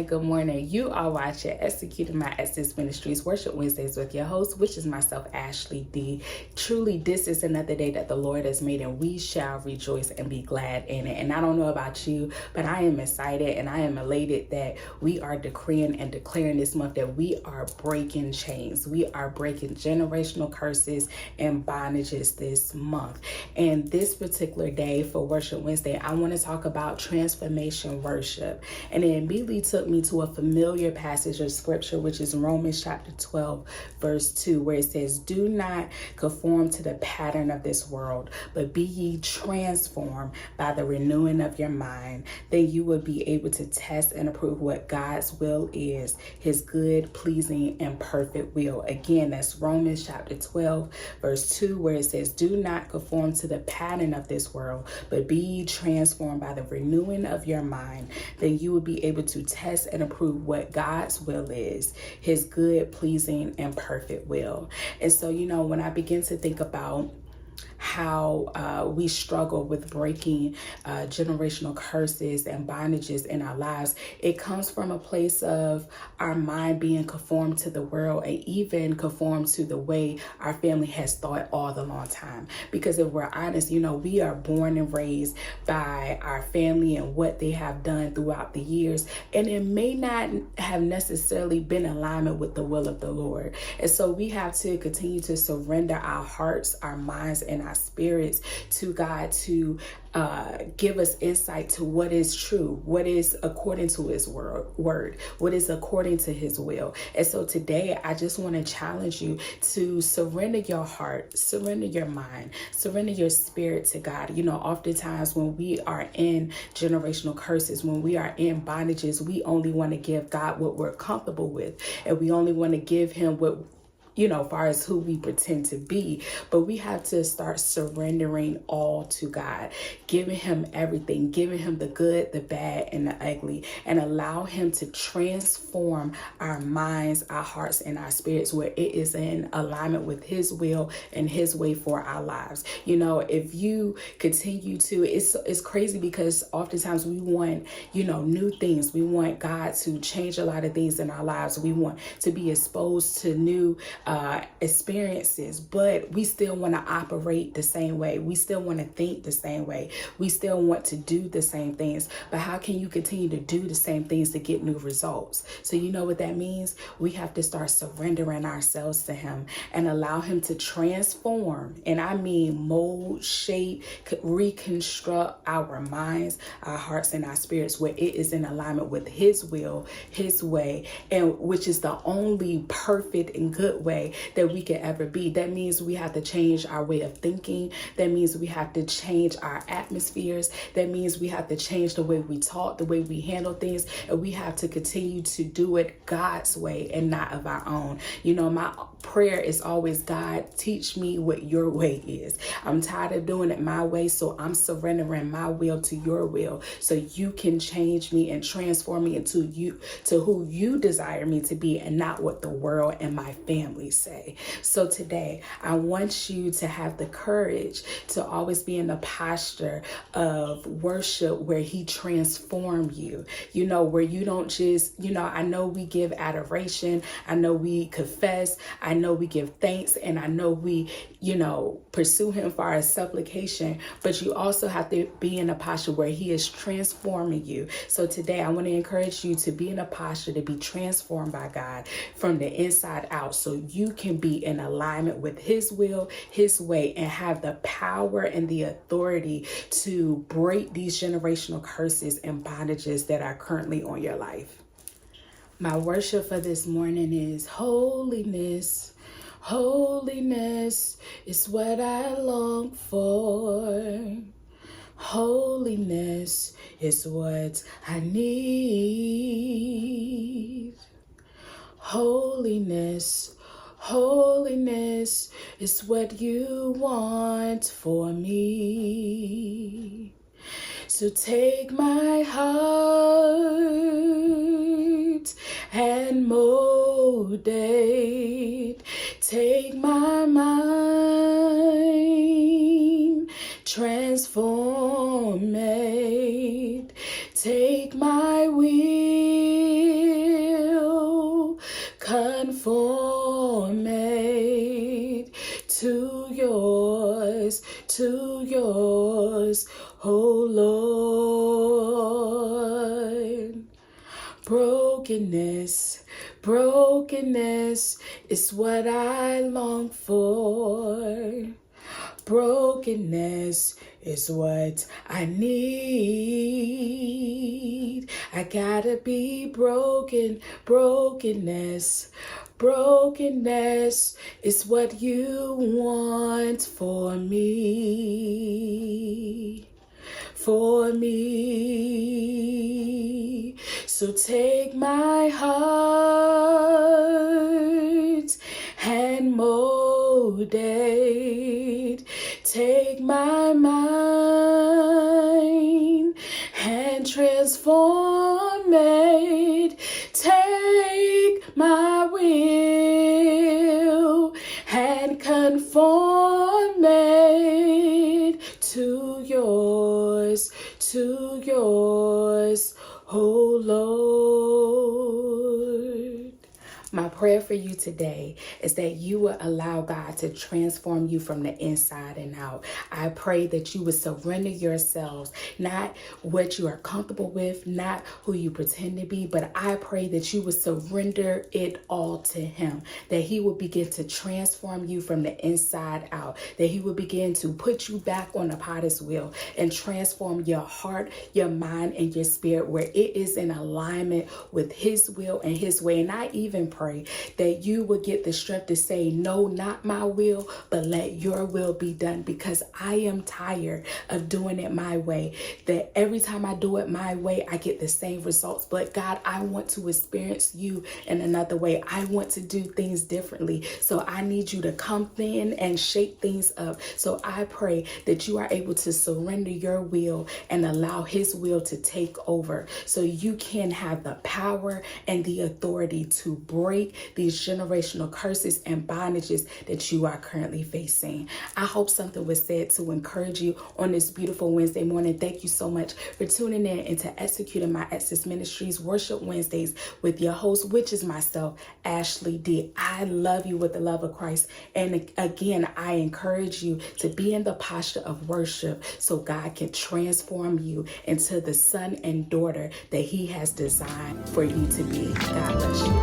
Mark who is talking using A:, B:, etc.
A: Good morning. You are watching Executing My Essence Ministries Worship Wednesdays with your host, which is myself, Ashley D. Truly, this is another day that the Lord has made, and we shall rejoice and be glad in it. And I don't know about you, but I am excited and I am elated that we are decreeing and declaring this month that we are breaking chains. We are breaking generational curses and bondages this month. And this particular day for Worship Wednesday, I want to talk about transformation worship. And it immediately took me to a familiar passage of scripture, which is Romans chapter 12, verse 2, where it says, "Do not conform to the pattern of this world, but be ye transformed by the renewing of your mind. Then you will be able to test and approve what God's will is, his good, pleasing, and perfect will." Again, that's Romans chapter 12, verse 2, where it says, "Do not conform to the pattern of this world, but be ye transformed by the renewing of your mind. Then you will be able to test and approve what God's will is, his good, pleasing, and perfect will." And so, when I begin to think about how we struggle with breaking generational curses and bondages in our lives, it comes from a place of our mind being conformed to the world and even conformed to the way our family has thought all the long time. Because if we're honest, we are born and raised by our family and what they have done throughout the years, and it may not have necessarily been in alignment with the will of the Lord. And so we have to continue to surrender our hearts, our minds, and our spirits to God to give us insight to what is true, what is according to his word, what is according to his will. And so today, I just want to challenge you to surrender your heart, surrender your mind, surrender your spirit to God. Oftentimes when we are in generational curses, when we are in bondages, we only want to give God what we're comfortable with, and we only want to give him what far as who we pretend to be. But we have to start surrendering all to God, giving him everything, giving him the good, the bad, and the ugly, and allow him to transform our minds, our hearts, and our spirits where it is in alignment with his will and his way for our lives. If you continue to, it's crazy because oftentimes we want, new things. We want God to change a lot of things in our lives. We want to be exposed to new experiences, but we still want to operate the same way. We still want to think the same way. We still want to do the same things. But how can you continue to do the same things to get new results? So you know what that means? We have to start surrendering ourselves to him and allow him to transform, and I mean mold, shape, reconstruct our minds, our hearts, and our spirits where it is in alignment with his will, his way, and which is the only perfect and good way that we can ever be. That means we have to change our way of thinking. That means we have to change our atmospheres. That means we have to change the way we talk, the way we handle things, and we have to continue to do it God's way and not of our own. My prayer is always, God, teach me what your way is. I'm tired of doing it my way, so I'm surrendering my will to your will so you can change me and transform me into who you desire me to be, and not what the world and my family say. So today, I want you to have the courage to always be in the posture of worship where he transformed you, where you don't just, I know we give adoration. I know we confess. I know we give thanks, and I know we, pursue him for our supplication, but you also have to be in a posture where he is transforming you. So today, I want to encourage you to be in a posture to be transformed by God from the inside out, so you can be in alignment with his will, his way, and have the power and the authority to break these generational curses and bondages that are currently on your life. My worship for this morning is holiness. Holiness is what I long for. Holiness is what I need. Holiness, holiness is what you want for me. So take my heart molded. Take my mind, transform it. Take my will, conform it to yours, oh Lord. Brokenness is what I long for. Brokenness is what I need. I gotta be broken. Brokenness is what you want for me. So take my heart and mold it. Take my mind and transform it. Take my will and conform it to yours, oh Lord. My prayer for you today is that you will allow God to transform you from the inside and out. I pray that you would surrender yourselves, not what you are comfortable with, not who you pretend to be, but I pray that you would surrender it all to Him, that He will begin to transform you from the inside out, that He will begin to put you back on the potter's wheel and transform your heart, your mind, and your spirit where it is in alignment with His will and His way. And I even pray that you will get the strength to say, no, not my will, but let your will be done, because I am tired of doing it my way, that every time I do it my way, I get the same results. But God, I want to experience you in another way. I want to do things differently. So I need you to come in and shake things up. So I pray that you are able to surrender your will and allow His will to take over, so you can have the power and the authority to break these generational curses and bondages that you are currently facing. I hope something was said to encourage you on this beautiful Wednesday morning. Thank you so much for tuning in into Executing My Exodus Ministries Worship Wednesdays with your host, which is myself, Ashley D. I love you with the love of Christ. And again, I encourage you to be in the posture of worship so God can transform you into the son and daughter that He has designed for you to be. God bless you.